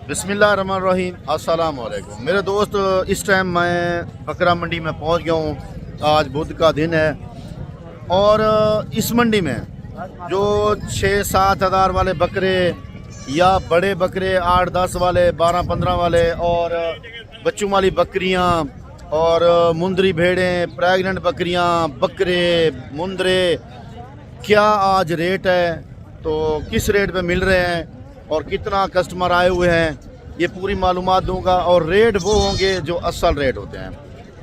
बिस्मिल्लाहिर्रहमानिर्रहीम, अस्सलाम वालेकुम मेरे दोस्त। इस टाइम मैं बकरा मंडी में पहुंच गया हूं। आज बुध का दिन है और इस मंडी में जो 6-7 हज़ार वाले बकरे या बड़े बकरे 8-10 वाले 12-15 वाले और बच्चों वाली बकरियां और मुंदरी भेड़ें, प्रेग्नेंट बकरियां, बकरे, मुंदरे, क्या आज रेट है, तो किस रेट पे मिल रहे हैं और कितना कस्टमर आए हुए हैं, ये पूरी मालूमात दूंगा। और रेट वो होंगे जो असल रेट होते हैं।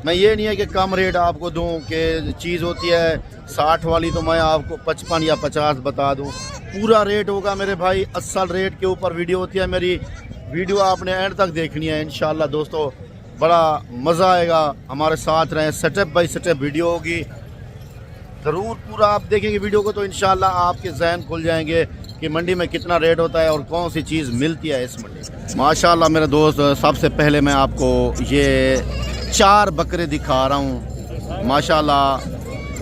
मैं ये नहीं है कि कम रेट आपको दूं कि चीज़ होती है 60 वाली तो मैं आपको 55 या 50 बता दूं। पूरा रेट होगा मेरे भाई, असल रेट के ऊपर वीडियो होती है मेरी। वीडियो आपने एंड तक देखनी है इंशाल्लाह दोस्तों, बड़ा मज़ा आएगा। हमारे साथ रहें, स्टेप बाय स्टेप वीडियो होगी, ज़रूर पूरा आप देखेंगे वीडियो को तो इंशाल्लाह आपके जहन खुल जाएंगे कि मंडी में कितना रेट होता है और कौन सी चीज़ मिलती है इस मंडी में। माशाल्लाह मेरे दोस्त, सबसे पहले मैं आपको ये 4 बकरे दिखा रहा हूँ माशाल्लाह,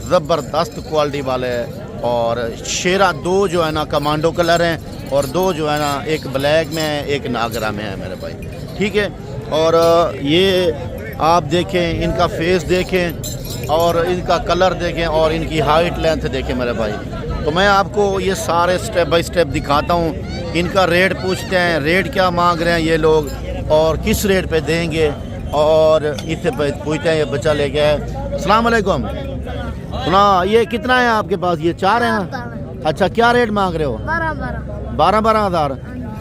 ज़बरदस्त क्वालिटी वाले। और शेरा 2 जो है ना कमांडो कलर हैं और 2 जो है ना एक ब्लैक में है, एक नागरा में है मेरे भाई, ठीक है। और ये आप देखें, इनका फेस देखें और इनका कलर देखें और इनकी हाइट लेंथ देखें मेरे भाई। तो मैं आपको ये सारे स्टेप बाय स्टेप दिखाता हूँ। इनका रेट पूछते हैं, रेट क्या मांग रहे हैं ये लोग और किस रेट पे देंगे, और इससे पूछते हैं। ये बच्चा ले गया है। अस्सलाम वालेकुम। सुना, ये कितना है आपके पास? ये 4 हैं ना? अच्छा, क्या रेट मांग रहे हो? 12-12 हज़ार।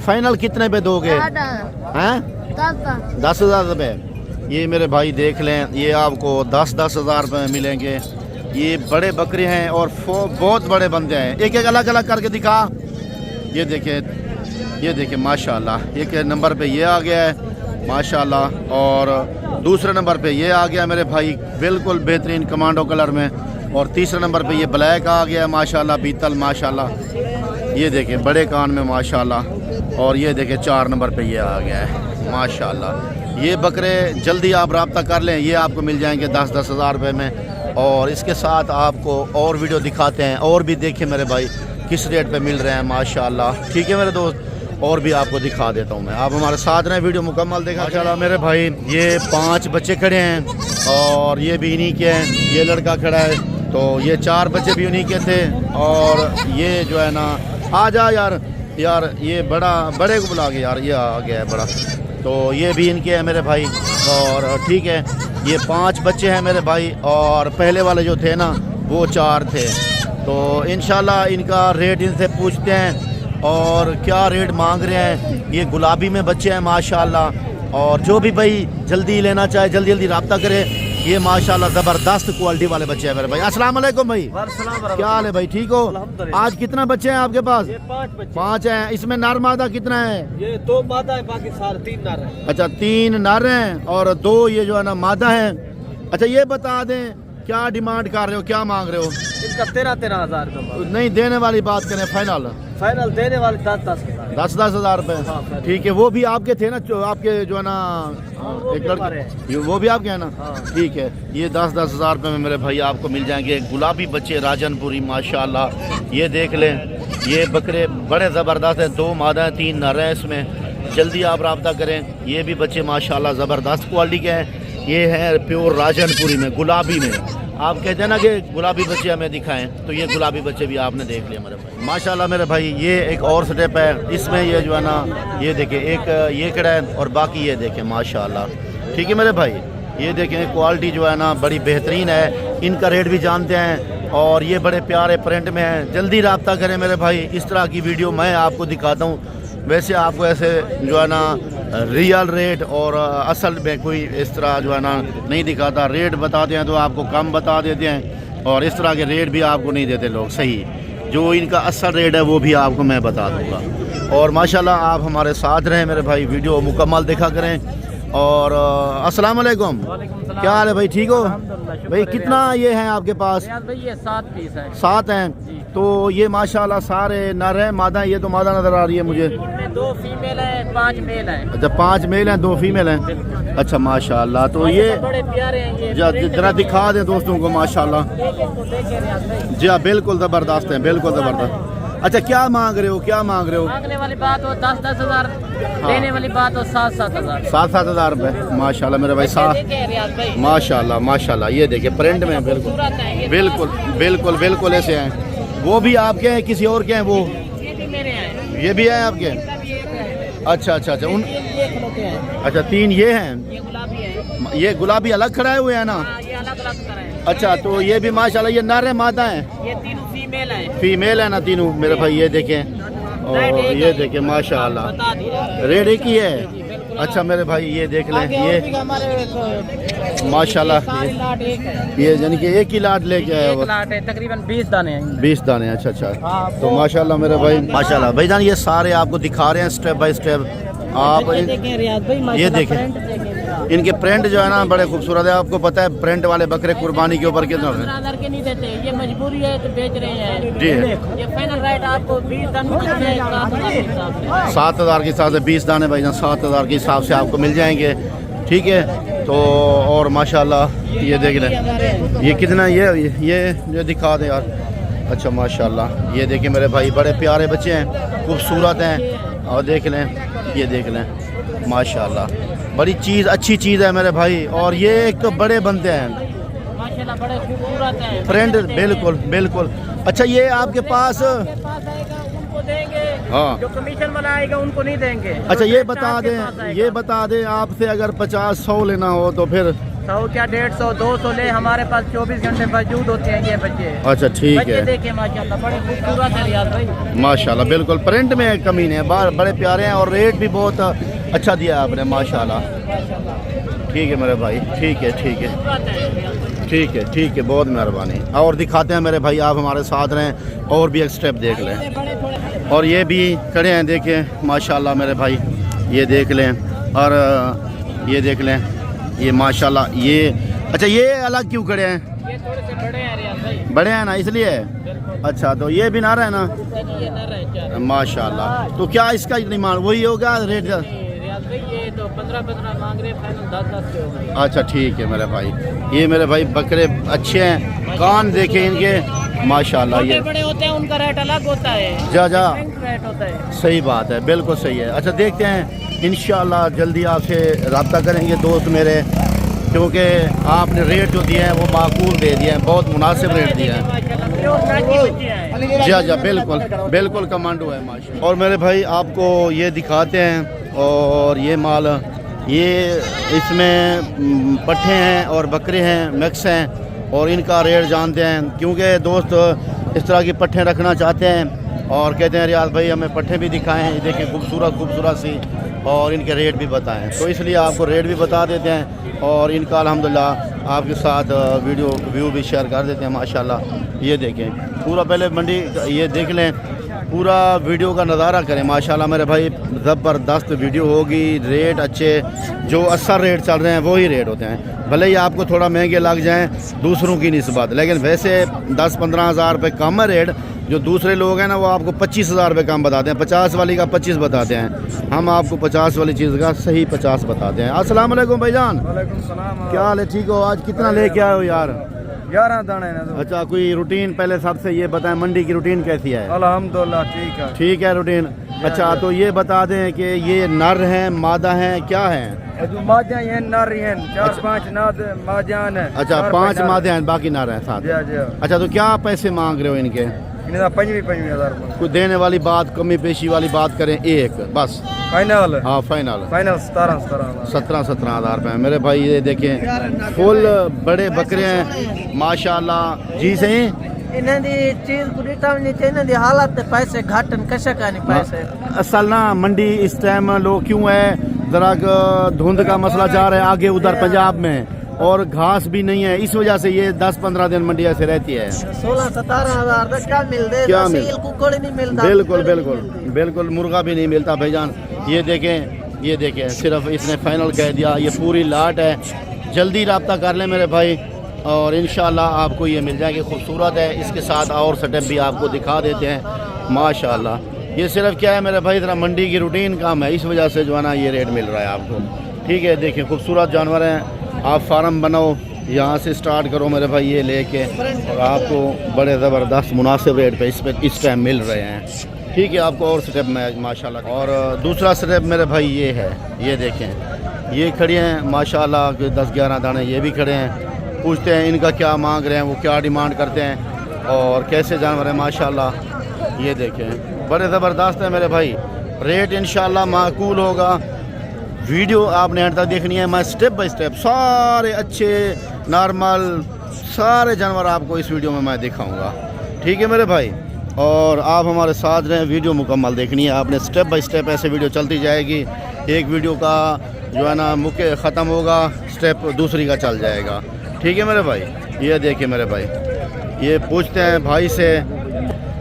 फाइनल कितने पे दोगे? हैं 10,000 रुपये। ये मेरे भाई देख लें, ये आपको 10-10 हज़ार रुपये मिलेंगे। ये बड़े बकरे हैं और बहुत बड़े बंदे हैं। एक एक अलग अलग करके दिखा। ये देखें माशाल्लाह, एक नंबर पे ये आ गया है माशाल्लाह, और दूसरे नंबर पे ये आ गया मेरे भाई बिल्कुल बेहतरीन कमांडो कलर में, और तीसरे नंबर पे ये ब्लैक आ गया है माशाल्लाह, बीतल माशाल्लाह। ये देखें बड़े कान में माशाल्लाह, और ये देखें 4 नंबर पे ये आ गया है माशाल्लाह। ये बकरे जल्दी आप रब्ता कर लें, ये आपको मिल जाएंगे 10-10 हज़ार रुपये में। और इसके साथ आपको और वीडियो दिखाते हैं, और भी देखें मेरे भाई किस रेट पे मिल रहे हैं माशाल्लाह, ठीक है मेरे दोस्त। और भी आपको दिखा देता हूँ मैं, आप हमारे साथ रहें, वीडियो मुकम्मल देखा। माशाल्लाह मेरे भाई ये 5 बच्चे खड़े हैं और ये भी इन्हीं के हैं। ये लड़का खड़ा है, तो ये 4 बच्चे भी उन्हीं के थे। और ये जो है ना, आ जा यार ये बड़े को बुला के यार, ये आ गया है बड़ा, तो ये भी इनके हैं मेरे भाई। और ठीक है, ये 5 बच्चे हैं मेरे भाई, और पहले वाले जो थे ना वो 4 थे। तो इंशाल्लाह इनका रेट इनसे पूछते हैं और क्या रेट मांग रहे हैं। ये गुलाबी में बच्चे हैं माशाल्लाह, और जो भी भाई जल्दी लेना चाहे जल्दी रब्ता करे। ये माशाल्लाह ज़बरदस्त क्वालिटी वाले बच्चे हैं मेरे भाई। अस्सलाम वालेकुम भाई, क्या हाल है भाई, ठीक हो? आज कितना बच्चे हैं आपके पास? 5 हैं। इसमें नर मादा कितना है? ये 2 मादा है, बाकी सारे 3 नर हैं। अच्छा, 3 नर हैं और 2 ये जो है ना मादा हैं। अच्छा, ये बता दें क्या डिमांड कर रहे हो, क्या मांग रहे हो? इनका 13-13 हज़ार रुपये। नहीं, देने वाली बात करें, फाइनल देने वाले 10-10 हज़ार रुपये। हाँ, ठीक है, वो भी आपके थे ना, जो आपके जो है ना एक लड़के, वो भी आपके हैं ना? हाँ। ठीक है, ये 10-10 हज़ार रुपये में मेरे भाई आपको मिल जाएंगे गुलाबी बच्चे राजनपुरी माशाल्लाह। ये देख लें, ये बकरे बड़े ज़बरदस्त हैं, 2 मादा हैं 3 नर हैं इसमें। जल्दी आप रब्ता करें। ये भी बच्चे माशाल्लाह ज़बरदस्त क्वालिटी के हैं। ये है प्योर राजनपुरी में, गुलाबी में। आप कहते हैं ना कि गुलाबी बच्चे हमें दिखाएं, तो ये गुलाबी बच्चे भी आपने देख लिया मेरे भाई माशाल्लाह। मेरे भाई ये एक और स्टेप है, इसमें ये जो है ना, ये देखें एक ये खड़ा है और बाकी ये देखें माशाल्लाह, ठीक है मेरे भाई। ये देखें क्वालिटी जो है ना बड़ी बेहतरीन है। इनका रेट भी जानते हैं और ये बड़े प्यारे प्रिंट में हैं। जल्दी रब्ता करें मेरे भाई, इस तरह की वीडियो मैं आपको दिखाता हूँ। वैसे आपको ऐसे जो है ना रियल रेट और असल में कोई इस तरह जो है ना नहीं दिखाता। रेट बताते हैं तो आपको कम बता देते हैं, और इस तरह के रेट भी आपको नहीं देते लोग सही। जो इनका असल रेट है वो भी आपको मैं बता दूँगा। और माशाल्लाह आप हमारे साथ रहें मेरे भाई, वीडियो मुकम्मल देखा करें। और अस्सलाम वालेकुम, क्या हाल है भाई, ठीक हो भाई? कितना ये हैं आपके पास? भाई ये 7 पीस है। 7 हैं। तो ये माशाल्लाह सारे नर हैं, मादा हैं? ये तो मादा नज़र आ रही है मुझे। इनमें 2 फीमेल है, 5 मेल है। अच्छा, 5 मेल हैं, 2 फीमेल हैं। अच्छा माशाल्लाह। तो ये बड़े प्यारे हैं ये। जरा दिखा दें दोस्तों को माशाल्लाह। जी हाँ, बिल्कुल ज़बरदस्त हैं, बिल्कुल ज़बरदस्त। अच्छा क्या मांग रहे हो, क्या मांग रहे हो? मांगने वाली बात हो 10-10 हजार, देने वाली बात हो 7-7 हजार। 7-7 हजार रुपए। माशाल्लाह मेरे भाई, रियाज भाई माशाल्लाह माशाल्लाह। ये देखिए प्रिंट में बिल्कुल बिल्कुल बिल्कुल बिल्कुल ऐसे हैं। वो भी आपके हैं किसी और के हैं? वो ये भी मेरे हैं। ये भी है आपके? अच्छा अच्छा अच्छा। उन अच्छा 3 ये हैं। ये गुलाबी है। ये गुलाबी अलग खड़ाए हुए हैं ना? ये अलग अलग तरह है। अच्छा तो ये भी माशाल्लाह, ये नर है मादा है? ये तीनों फीमेल है। फीमेल है ना तीनों मेरे भाई? ये देखें और ये देखें माशाल्लाह, बता दिया रेड एक ही है। अच्छा मेरे भाई ये देख लें, ये माशाल्लाह ये यानी कि एक ही लाट लेके आया हुआ। लाट है, तकरीबन 20 दाने हैं। 20 दाने। अच्छा अच्छा। तो माशाल्लाह मेरे भाई माशाल्लाह भाईजान, ये सारे आपको दिखा रहे हैं स्टेप बाय स्टेप। आप देखें रियाज भाई, ये देखें इनके प्रिंट जो है ना बड़े खूबसूरत है। आपको पता है प्रिंट वाले बकरे कुर्बानी के ऊपर कितना है? 15,000 के नहीं देते, ये मजबूरी है तो बेच रहे हैं। जी ये फाइनल रेट आपको 20 दाने 7,000 के हिसाब से 20 दाने भाईजान 7,000 के हिसाब से आपको मिल जाएंगे। ठीक है तो और माशाल्लाह ये देख लें, ये कितना ये दिखा दें यार। अच्छा माशाल्लाह ये देखिए मेरे भाई, बड़े प्यारे बच्चे हैं, खूबसूरत हैं। और देख लें, ये देख लें माशाल्लाह, बड़ी चीज़ अच्छी चीज़ है मेरे भाई। और ये एक तो बड़े बनते हैं माशाल्लाह, बड़े खूबसूरत हैं फ्रेंड। बिल्कुल बिल्कुल। अच्छा ये आपके पास उनको देंगे, हाँ। जो कमीशन वाला आएगा उनको नहीं देंगे। अच्छा ये बता दें आपसे अगर 50-100 लेना हो तो फिर 100 क्या 150 200 ले, हमारे पास 24 घंटे मौजूद होते हैं ये बच्चे। अच्छा ठीक बच्चे है। देखिए माशाल्लाह, बड़े खूबसूरत है रियाज भाई माशाल्लाह बिल्कुल, प्रिंट में कमी नहीं है, बड़े प्यारे हैं और रेट भी बहुत अच्छा दिया है आपने माशाल्लाह। ठीक है मेरे भाई, ठीक है ठीक है ठीक है ठीक है, बहुत मेहरबानी। और दिखाते हैं मेरे भाई, आप हमारे साथ रहें और भी एक स्टेप देख लें। और ये भी खड़े हैं देखें माशाल्लाह मेरे भाई, ये देख लें। और ये देख लें, ये माशाल्लाह ये। अच्छा ये अलग क्यों खड़े हैं? ये थोड़े से बड़े हैं रियाज भाई। बड़े हैं ना इसलिए? अच्छा तो ये भी नारा है ना? ये नर है चार। माशाल्लाह। तो क्या इसका डिमांड वही होगा रेट? रियाज भाई ये तो 15-15 मांग रहे, फाइनल 10-10 के होंगे। अच्छा ठीक है मेरे भाई, ये मेरे भाई बकरे अच्छे हैं, कान देखे इनके माशाल्लाह। ये बड़े होते हैं, उनका रेट अलग होता है। जा रेट होता है। सही बात है, बिल्कुल सही है। अच्छा देखते हैं इंशाल्लाह जल्दी आपसे रब्ता करेंगे दोस्त मेरे, क्योंकि आपने रेट जो दिए हैं वो माकूल दे दिए हैं, बहुत मुनासिब रेट दिया है। जी बिल्कुल बिल्कुल कमांडो है माशा। और मेरे भाई आपको ये दिखाते हैं, और ये माल ये इसमें पट्ठे हैं और बकरे हैं, मिक्स हैं, और इनका रेट जानते हैं। क्योंकि दोस्त इस तरह की पट्ठे रखना चाहते हैं और कहते हैं रियाज भाई हमें पट्ठे भी दिखाएं, ये देखिए खूबसूरत सी, और इनके रेट भी बताएं। तो इसलिए आपको रेट भी बता देते हैं और इनका अल्हम्दुलिल्लाह आपके साथ वीडियो व्यू भी शेयर कर देते हैं माशाल्लाह। ये देखें पूरा, पहले मंडी ये देख लें, पूरा वीडियो का नज़ारा करें माशाल्लाह मेरे भाई, ज़बरदस्त वीडियो होगी। रेट अच्छे, जो असर रेट चल रहे हैं वही रेट होते हैं, भले ही आपको थोड़ा महंगे लग जाएं दूसरों की निस्बत, लेकिन वैसे 10-15 हज़ार रुपये कम है रेट। जो दूसरे लोग हैं ना वो आपको 25,000 रुपये कम बताते हैं, 50 वाली का 25 बताते हैं, हम आपको 50 वाली चीज़ का सही 50 बताते हैं। अस्सलाम वालेकुम भाईजान। वालेकुम सलाम। क्या हाल है? ठीक हो? आज कितना लेके आए हो यार? 11 दाने ना तो। अच्छा कोई रूटीन पहले सबसे ये बताएं, मंडी की रूटीन कैसी है? अल्हम्दुलिल्लाह ठीक है। ठीक है रूटीन। अच्छा तो ये बता दें कि ये नर हैं मादा हैं क्या हैं? जो मादियां हैं नर हैं, 4-5 नाद मादियां हैं। अच्छा 5 मादे हैं, बाकी नर हैं साथ। जी जी। अच्छा तो क्या पैसे मांग रहे हो इनके? इन्हें 25,000 कोई देने वाली बात, कमी पेशी वाली बात करें एक बस? फाइनल। हाँ फाइनल 17,000 रुपये। मेरे भाई ये देखें फुल बड़े बकरे हैं माशाल्लाह। जी सही इन्हें दी चीज पूरी टाइम नीचे, इन्हें दी हालत पैसे घाटन कशा का नहीं पैसे। असल ना मंडी इस टाइम लोग क्यों है, जरा धुंध का मसला जा रहा है आगे उधर पंजाब में, और घास भी नहीं है, इस वजह से ये 10-15 दिन मंडी ऐसे रहती है। 16-17 हजार तक क्या मिलते? क्या मिल? कुकड़ नहीं मिलता। बिल्कुल बिल्कुल बिल्कुल, मुर्गा भी नहीं मिलता भाईजान। ये देखें सिर्फ इसने फाइनल कह दिया, ये पूरी लाट है। जल्दी रब्ता कर लें मेरे भाई और इंशाल्लाह आपको ये मिल जाएगी, खूबसूरत है। इसके साथ और सेटअप भी आपको दिखा देते हैं माशाल्लाह। ये सिर्फ क्या है मेरे भाई, इतना मंडी की रूटीन काम है, इस वजह से जो है ना ये रेट मिल रहा है आपको। ठीक है देखिए खूबसूरत जानवर हैं, आप फार्म बनाओ यहाँ से स्टार्ट करो मेरे भाई ये लेके, और आपको बड़े ज़बरदस्त मुनासिब रेट पे इस टाइम मिल रहे हैं। ठीक है, आपको और स्टेप में माशाल्लाह। और दूसरा स्टेप मेरे भाई ये है, ये देखें, ये खड़े हैं माशाल्लाह 10-11 दाने ये भी खड़े हैं। पूछते हैं इनका क्या मांग रहे हैं, वो क्या डिमांड करते हैं और कैसे जानवर हैं माशाल्लाह। ये देखें बड़े ज़बरदस्त है मेरे भाई, रेट इंशाल्लाह माकूल होगा। वीडियो आपने एंड तक देखनी है, मैं स्टेप बाय स्टेप सारे अच्छे नॉर्मल सारे जानवर आपको इस वीडियो में मैं दिखाऊंगा। ठीक है मेरे भाई, और आप हमारे साथ रहें, वीडियो मुकम्मल देखनी है आपने, स्टेप बाय स्टेप ऐसे वीडियो चलती जाएगी। एक वीडियो का जो है ना मुख्य ख़त्म होगा, स्टेप दूसरी का चल जाएगा। ठीक है मेरे भाई, ये देखिए मेरे भाई, ये पूछते हैं भाई से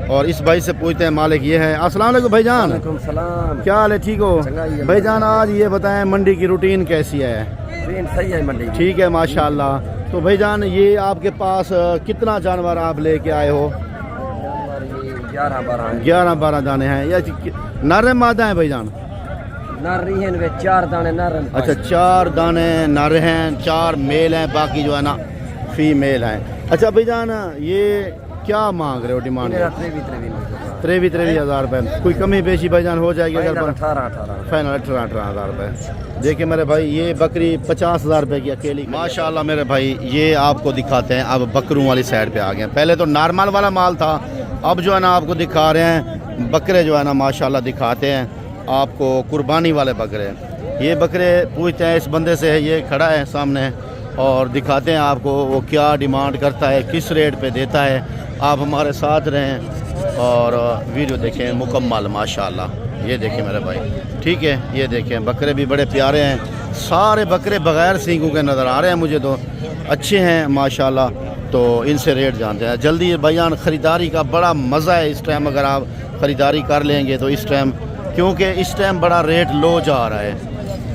और इस भाई से पूछते हैं मालिक ये है। अस्सलाम वालेकुम भाईजान, वालेकुम सलाम। क्या हाल है, ठीक हो भाईजान? आज ये बताएं मंडी की रूटीन कैसी है? सही है मंडी, ठीक है माशाल्लाह। तो भाईजान ये आपके पास कितना जानवर आप लेके आए हो? 11-12 दाने हैं या नर मादा है भाईजान? नर हैं वे 4 दाने नर। अच्छा 4 दाने नर हैं, 4 मेल हैं, बाकी जो है ना फीमेल हैं। अच्छा भाईजान ये क्या मांग रहे हो डिमांड? 23 हज़ार रुपये। कोई कमी पेशी भाईजान हो जाएगी अगर? 18 फाइनल 18 हज़ार रुपये। देखिए मेरे भाई ये बकरी 50 हज़ार रुपये की अकेली माशाल्लाह। मेरे भाई ये आपको दिखाते हैं, अब बकरों वाली साइड पे आ गए। पहले तो नॉर्मल वाला माल था, अब जो है ना आपको दिखा रहे हैं बकरे जो है ना माशाल्लाह दिखाते हैं आपको, कुर्बानी वाले बकरे। ये बकरे पूछते हैं इस बंदे से, ये खड़ा है सामने, और दिखाते हैं आपको वो क्या डिमांड करता है, किस रेट पे देता है। आप हमारे साथ रहें और वीडियो देखें मुकम्मल माशाल्लाह। ये देखें मेरे भाई, ठीक है, ये देखें बकरे भी बड़े प्यारे हैं, सारे बकरे बग़ैर सींगों के नज़र आ रहे हैं मुझे, तो अच्छे हैं माशाल्लाह। तो इनसे रेट जानते हैं जल्दी भाईजान। ख़रीदारी का बड़ा मज़ा है इस टाइम, अगर आप ख़रीदारी कर लेंगे तो इस टाइम, क्योंकि इस टाइम बड़ा रेट लो जा रहा है।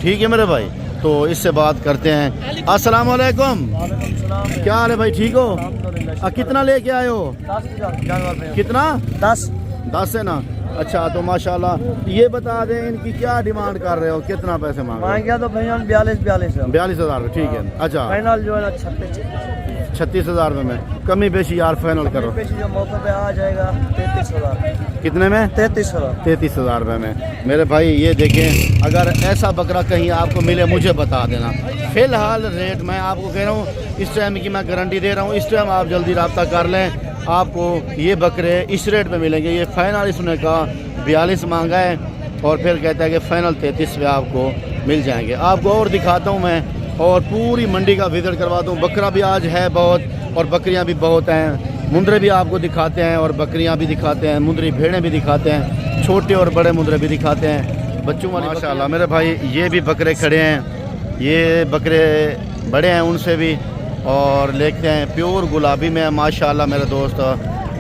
ठीक है मेरे भाई, तो इससे बात करते हैं। अस्सलाम वालेकुम, क्या हाल है भाई, ठीक हो? कितना लेके आए हो? 10 कितना? 10 है ना? अच्छा तो माशाल्लाह। ये बता दें इनकी क्या डिमांड कर रहे हो, कितना पैसे मांग रहे हो? तो भैया 42 हज़ार ठीक है। अच्छा फाइनल जो है ना 36 हज़ार रुपये में कमी बेशी यार फाइनल करो। जो मौके पे आ जाएगा 33 हज़ार। कितने में? 33 हज़ार। 33 हज़ार रुपये में। मेरे भाई ये देखें, अगर ऐसा बकरा कहीं आपको मिले मुझे बता देना। फ़िलहाल रेट मैं आपको कह रहा हूँ इस टाइम की, मैं गारंटी दे रहा हूँ, इस टाइम आप जल्दी रब्ता कर लें, आपको ये बकरे इस रेट पे मिलेंगे। ये फाइनल इसने कहा 42 मांगा है और फिर कहता है कि फ़ाइनल 33 पे आपको मिल जाएंगे। आपको और दिखाता हूँ मैं, और पूरी मंडी का विजिट करवाता हूँ। बकरा भी आज है बहुत और बकरियाँ भी बहुत हैं, मुंदरे भी आपको दिखाते हैं और बकरियाँ भी दिखाते हैं, मुंदरी भेड़ें भी दिखाते हैं, छोटे और बड़े मुंदरे भी दिखाते हैं, बच्चों वाले। माशाल्लाह मेरे भाई ये भी बकरे खड़े हैं, ये बकरे बड़े हैं उनसे भी, और लेते हैं प्योर गुलाबी में माशाल्लाह मेरे दोस्त।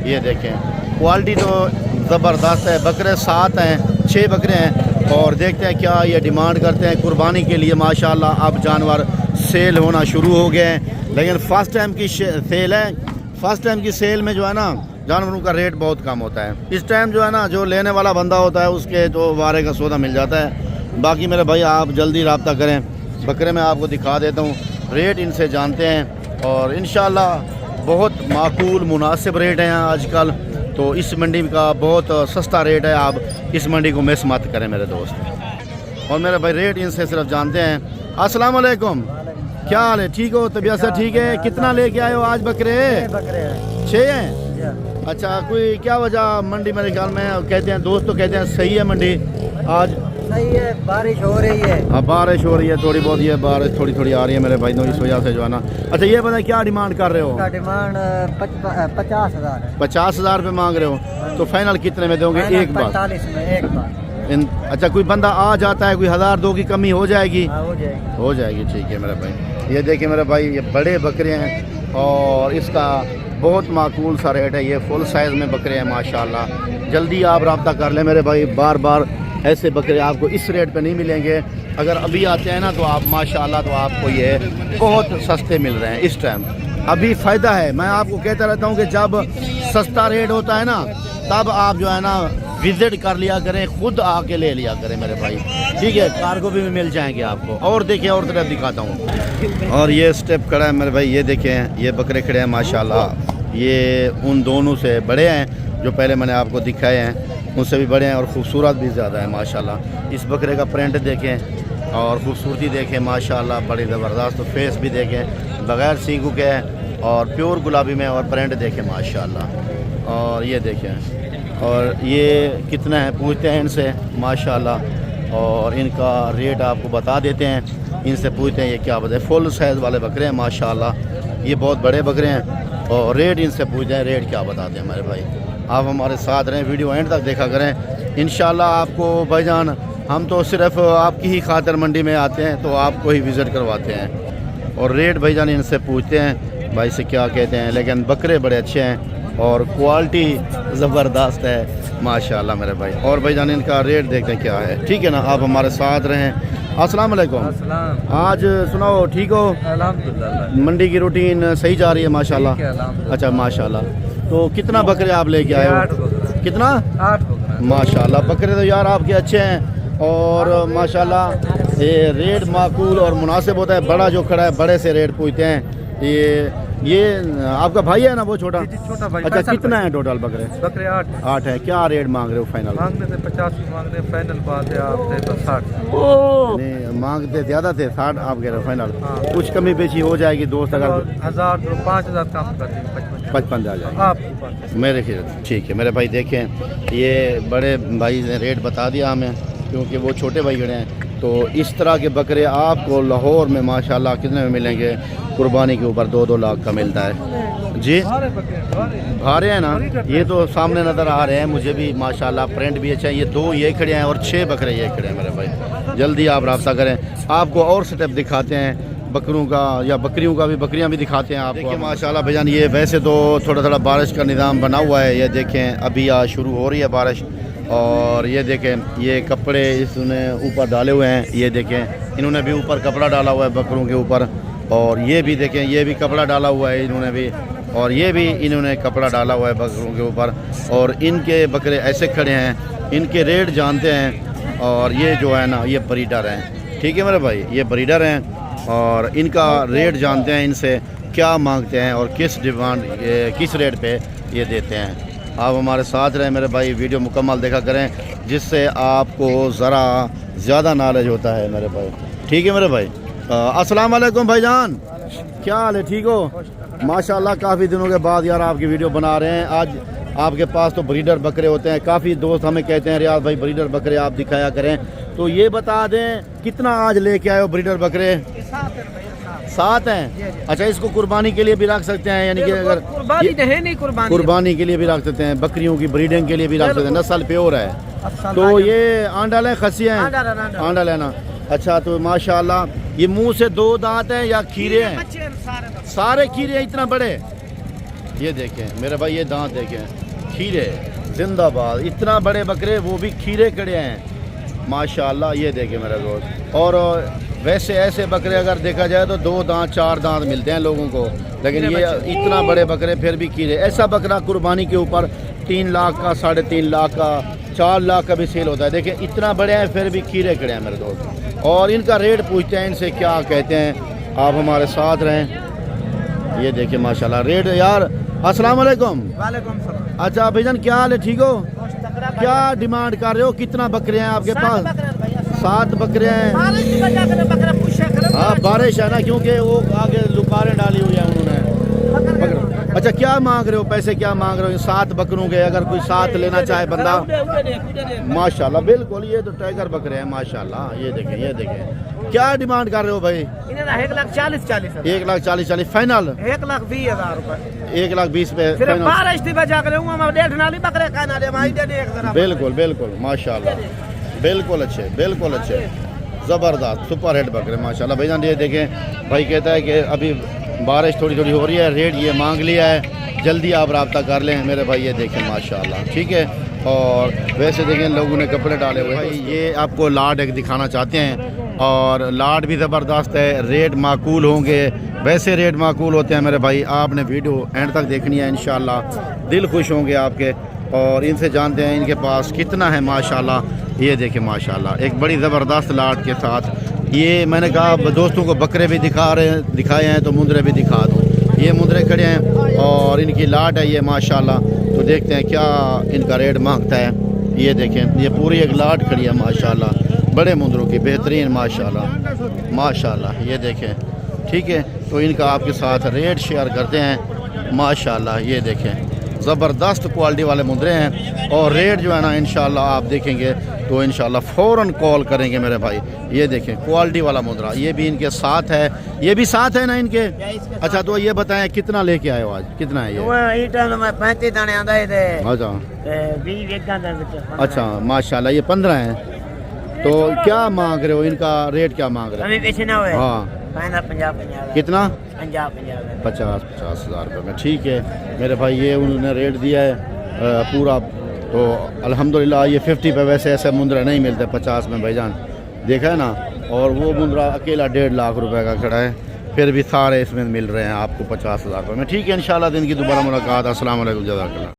ये देखें क्वालिटी तो ज़बरदस्त है। बकरे 7 हैं, 6 बकरे हैं, और देखते हैं क्या ये डिमांड करते हैं कुर्बानी के लिए। माशाल्लाह अब जानवर सेल होना शुरू हो गए हैं, लेकिन फ़र्स्ट टाइम की सेल है। फ़र्स्ट टाइम की सेल में जो है ना जानवरों का रेट बहुत कम होता है। इस टाइम जो है ना जो लेने वाला बंदा होता है उसके जो वारे का सौदा मिल जाता है। बाकी मेरे भाई आप जल्दी रब्ता करें, बकरे मैं आपको दिखा देता हूँ, रेट इनसे जानते हैं, और इंशाल्लाह बहुत माकूल मुनासिब रेट हैं आजकल। तो इस मंडी का बहुत सस्ता रेट है, आप इस मंडी को मिस मत करें मेरे दोस्त। और मेरे भाई रेट इनसे सिर्फ जानते हैं। अस्सलाम वालेकुम, क्या हाल है, ठीक हो? तबीयत से ठीक है? कितना लेके आए हो आज बकरे? 6 हैं। अच्छा कोई क्या वजह मंडी मेरे ख्याल में कहते हैं दोस्त तो कहते हैं सही है मंडी आज? सही है, बारिश हो रही है। हाँ बारिश हो रही है थोड़ी बहुत, ये बारिश थोड़ी थोड़ी आ रही है मेरे भाई, तो इस वजह से जो है ना। अच्छा ये बताएं क्या डिमांड कर रहे हो? डिमांड 50 हज़ार। 50 हज़ार रुपये मांग रहे हो, तो फाइनल कितने में दोगे? एक बार 45 में एक बार। अच्छा कोई बंदा आ जाता है, कोई 1000-2 की कमी हो जाएगी? हो जाएगी। ठीक है मेरे भाई। ये देखिए मेरे भाई, ये बड़े बकरे हैं और इसका बहुत माकूल सा रेट है। ये फुल साइज़ में बकरे हैं माशाल्लाह। जल्दी आप रब्ता कर लें मेरे भाई, बार बार ऐसे बकरे आपको इस रेट पे नहीं मिलेंगे। अगर अभी आते हैं ना तो आप माशाल्लाह, तो आपको ये बहुत सस्ते मिल रहे हैं इस टाइम। अभी फ़ायदा है, मैं आपको कहता रहता हूँ कि जब सस्ता रेट होता है ना तब आप जो है ना विजिट कर लिया करें, खुद आके ले लिया करें मेरे भाई, ठीक है। कार्गो भी मिल जाएंगे आपको। और देखिए और तरफ दिखाता हूँ। और ये स्टेप खड़ा है मेरे भाई, ये देखें, ये बकरे खड़े हैं माशाल्लाह। ये उन दोनों से बड़े हैं जो पहले मैंने आपको दिखाए हैं, उनसे भी बड़े हैं और ख़ूबसूरत भी ज़्यादा है माशाल्लाह। इस बकरे का प्रिंट देखें और ख़ूबसूरती देखें माशाल्लाह, बड़ी ज़बरदस्त। तो फेस भी देखें, बग़ैर सींगू के है और प्योर गुलाबी में, और प्रिंट देखें माशाल्लाह। और ये देखें, और ये कितना है पूछते हैं इनसे माशाल्लाह, और इनका रेट आपको बता देते हैं। इनसे पूछते हैं ये क्या बताए, फुल साइज़ वाले बकरे हैं माशाल्लाह, ये बहुत बड़े बकरे हैं। और रेट इनसे पूछते हैं, रेट क्या बताते हैं मेरे भाई। आप हमारे साथ रहें, वीडियो एंड तक देखा करें इंशाल्लाह। आपको भाईजान हम तो सिर्फ आपकी ही खातिर मंडी में आते हैं, तो आपको ही विज़िट करवाते हैं। और रेट भाईजान इनसे पूछते हैं भाई से क्या कहते हैं, लेकिन बकरे बड़े अच्छे हैं और क्वालिटी ज़बरदस्त है माशाल्लाह मेरे भाई। और भाईजान इनका रेट देखते हैं क्या है, ठीक है ना। आप हमारे साथ रहें। अस्सलाम वालेकुम। आज सुनाओ, ठीक हो? अल्हम्दुलिल्लाह। मंडी की रूटीन सही जा रही है माशाल्लाह? ठीक है, अल्हम्दुलिल्लाह। अच्छा माशाल्लाह। तो कितना बकरे आप लेके आए हो? कितना? 8 बकरे माशाल्लाह, बकरे तो यार आपके अच्छे हैं और माशाल्लाह ये रेट माकूल और मुनासिब होता है। बड़ा जो खड़ा है बड़े से रेट पूछते हैं। ये आपका भाई है ना वो छोटा? छोटा भाई। अच्छा, कितना है टोटल बकरे? बकरे 8 है। क्या रेट मांग रहे हो फाइनल? मांगने से 85 मांग रहे, फाइनल बात है आपसे तो 60। नहीं, मांगते ज़्यादा थे, 60 आप कह रहे हो फाइनल? हाँ। कुछ कमी पेशी हो जाएगी दोस्त, अगर 1000 तो 5000 कम कर देंगे, 55 आ जाएगा आपके पास। मेरे ख्याल। ठीक है मेरे भाई, देखें ये बड़े भाई ने रेट बता दिया हमें, क्योंकि वो छोटे भाई खड़े हैं। तो इस तरह के बकरे आपको लाहौर में माशाल्लाह कितने में मिलेंगे? कुर्बानी के ऊपर 2-2 लाख का मिलता है जी। भारे हैं ना, ये तो सामने नज़र आ रहे हैं मुझे भी माशाल्लाह, प्रिंट भी अच्छा है। ये 2 ये खड़े हैं और 6 बकरे ये खड़े हैं मेरे भाई। जल्दी आप रब्ता करें, आपको और स्टेप दिखाते हैं बकरों का या बकरियों का भी, बकरियां भी दिखाते हैं आपको। देखिए माशाल्लाह भाईजान, ये वैसे तो थोड़ा थोड़ा बारिश का निज़ाम बना हुआ है। ये देखें अभी आज शुरू हो रही है बारिश। और ये देखें, ये कपड़े इसने ऊपर डाले हुए हैं। ये देखें, इन्होंने भी ऊपर कपड़ा डाला हुआ है बकरों के ऊपर। और ये भी देखें, ये भी कपड़ा डाला हुआ है इन्होंने भी। और ये भी इन्होंने कपड़ा डाला हुआ है बकरों के ऊपर। और इनके बकरे ऐसे खड़े हैं, इनके रेट जानते हैं। और ये जो है ना, ये ब्रीडर हैं, ठीक है मेरे भाई, ये ब्रीडर हैं और इनका रेट जानते हैं, इनसे क्या मांगते हैं और किस डिमांड किस रेट पे ये देते हैं। आप हमारे साथ रहें मेरे भाई, वीडियो मुकम्मल देखा करें, जिससे आपको ज़रा ज़्यादा नॉलेज होता है मेरे भाई, ठीक है मेरे भाई। अस्सलाम वालेकुम भाईजान, क्या हाल है, ठीक हो? माशाल्लाह काफ़ी दिनों के बाद यार आपकी वीडियो बना रहे हैं। आज आपके पास तो ब्रीडर बकरे होते हैं, काफ़ी दोस्त हमें कहते हैं रियाज भाई ब्रीडर बकरे आप दिखाया करें। तो ये बता दें कितना आज लेके आए हो ब्रीडर बकरे? 7 हैं। अच्छा, इसको कुर्बानी के लिए भी रख सकते हैं, यानी कि अगर कुर्बानी तो है नहीं, कुर्बानी के लिए भी रख सकते हैं, बकरियों की ब्रीडिंग के लिए भी रख सकते हैं, नस्ल प्योर है। तो ये आंडल है, खसी है? आंडल है ना। अच्छा, तो माशाल्लाह ये मुंह से 2 दांत हैं या खीरे हैं? सारे खीरे हैं, इतना बड़े? ये देखें मेरे भाई, ये दांत देखें, खीरे जिंदाबाद। इतना बड़े बकरे, वो भी खीरे खड़े हैं माशाल्लाह। ये देखें मेरा दोस्त। और वैसे ऐसे बकरे अगर देखा जाए तो 2 दांत 4 दांत मिलते हैं लोगों को, लेकिन ये इतना बड़े बकरे फिर भी खीरे। ऐसा बकरा कुर्बानी के ऊपर 3 लाख का, 3.5 लाख का, 4 लाख का भी सेल होता है। देखिए इतना बड़े हैं फिर भी खीरे खड़े हैं मेरे दोस्त। और इनका रेट पूछते हैं, इनसे क्या कहते हैं, आप हमारे साथ रहें। ये देखिए माशाल्लाह रेट यार। अस्सलाम वालेकुम। वालेकुम सलाम। अच्छा भाईजान, क्या हाल है, ठीक हो? क्या डिमांड कर रहे हो? कितना बकरे हैं आपके पास? 7 बकरे हैं। हाँ बारिश है ना, क्योंकि वो आगे लुकारें डाली हुई है उन्होंने। अच्छा, क्या मांग रहे हो, पैसे क्या मांग रहे हो इन 7 बकरों के? अगर कोई 7 लेना चाहे बंदा, माशाल्लाह बिल्कुल, ये तो टाइगर बकरे हैं माशाल्लाह। ये देखें, ये देखें, क्या डिमांड कर रहे हो भाई? 1,40,000। 1,40,000 फाइनल? 1,20,000 रुपए। 1,20,000 पे बिल्कुल बिल्कुल माशाल्लाह, बिल्कुल अच्छे, बिल्कुल अच्छे, ज़बरदस्त सुपर हिट बकरे माशाल्लाह। भाईजान ये देखें, भाई कहता है कि अभी बारिश थोड़ी थोड़ी हो रही है, रेट ये मांग लिया है, जल्दी आप रब्ता कर लें मेरे भाई। ये देखें माशाल्लाह, ठीक है। और वैसे देखें लोगों ने कपड़े डाले हुए। भाई ये आपको लाड एक दिखाना चाहते हैं, और लाड भी ज़बरदस्त है, रेट माकूल होंगे, वैसे रेट माकूल होते हैं मेरे भाई। आपने वीडियो एंड तक देखनी है, इंशाल्लाह दिल खुश होंगे आपके। और इनसे जानते हैं इनके पास कितना है माशाल्लाह। ये देखें माशाल्लाह एक बड़ी ज़बरदस्त लाट के साथ। ये मैंने कहा दोस्तों को बकरे भी दिखाए हैं तो मुंदरे भी दिखा दूँ। ये मुंदरे खड़े हैं और इनकी लाट है ये माशाल्लाह। तो देखते हैं क्या इनका रेट मांगता है। ये देखें ये पूरी एक लाट खड़ी है माशाल्लाह, बड़े मुंदरों की बेहतरीन माशाल्लाह माशाल्लाह। ये देखें ठीक है। तो इनका आपके साथ रेट शेयर करते हैं माशाल्लाह। ये देखें ज़बरदस्त क्वालिटी वाले मुंदरे हैं और रेट जो है ना इंशाल्लाह आप देखेंगे तो इंशाल्लाह फ़ौरन कॉल करेंगे मेरे भाई। ये देखें क्वालिटी वाला मुंदरा, ये भी इनके साथ है, ये भी साथ है ना इनके। अच्छा तो ये बताएं कितना लेके आए हो आज, कितना है ये? अच्छा माशाल्लाह ये 15 हैं। तो क्या मांग रहे हो इनका रेट, क्या मांग रहे हो? हाँ कितना? 50 हज़ार रुपये में। ठीक है मेरे भाई ये उन्होंने रेट दिया है पूरा। तो अल्हम्दुलिल्लाह ये 50 पे वैसे ऐसे मुंदरा नहीं मिलते 50 में भाईजान, देखा है ना। और वो मुंदरा अकेला 1.5 लाख रुपए का खड़ा है, फिर भी सारे इसमें मिल रहे हैं आपको 50 हज़ार रुपये में। ठीक है इंशाल्लाह दिन की दोबारा मुलाकात। अस्सलाम वालेकुम जज़ाकल्लाह।